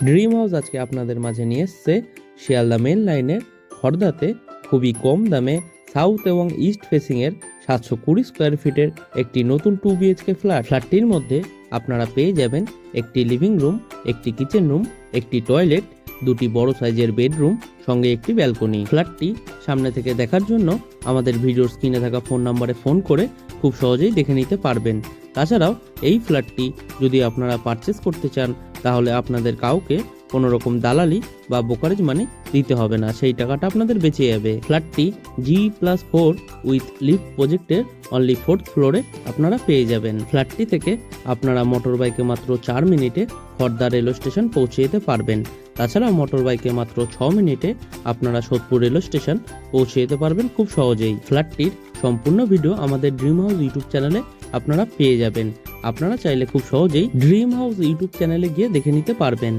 Dream house আজকে আপনাদের মাঝে নিয়ে এসছে শিয়ালদা মেন লাইনের খড়দাতে খুবই কম দামে সাউথ এবং ইস্ট ফেসিং এর 720 স্কোয়ার ফিটের একটি নতুন 2 বিএইচকে ফ্ল্যাটটির মধ্যে আপনারা পেয়ে যাবেন একটি লিভিং রুম, একটি কিচেন রুম, একটি টয়লেট, দুটি বড় সাইজের বেডরুম, সঙ্গে একটি ব্যালকনি। ফ্ল্যাটটি সামনে থেকে দেখার জন্য আমাদের ভিডিওর স্ক্রিনে থাকা ফোন নম্বরে ফোন করে খুব সহজেই দেখে নিতে পারবেন। তাছাড়াও এই ফ্ল্যাটটি যদি আপনারা পারচেস করতে চান তাহলে আপনাদের কাউকে কোনো রকম দালালি বা ব্রোকারেজ মানি দিতে হবে না, সেই টাকাটা আপনাদের বেঁচে যাবে। ফ্ল্যাটটি G+4 উইথ লিফট প্রজেক্টের অনলি 4th ফ্লোরে আপনারা পেয়ে যাবেন। ফ্ল্যাটটি থেকে আপনারা মোটর বাইকে মাত্র 4 মিনিটে খড়দা রেলওয়ে স্টেশন পৌঁছে যেতে পারবেন। তাছাড়া মোটর বাইকে মাত্র 6 মিনিটে আপনারা সোদপুর রেলওয়ে স্টেশন পৌঁছে যেতে পারবেন খুব সহজেই। ফ্ল্যাটটির সম্পূর্ণ ভিডিও আমাদের ড্রিম হাউস ইউটিউব চ্যানেলে আপনারা পেয়ে যাবেন। আপনারা চাইলে খুব সহজেই ড্রিম হাউস ইউটিউব চ্যানেলে গিয়ে দেখে নিতে পারবেন।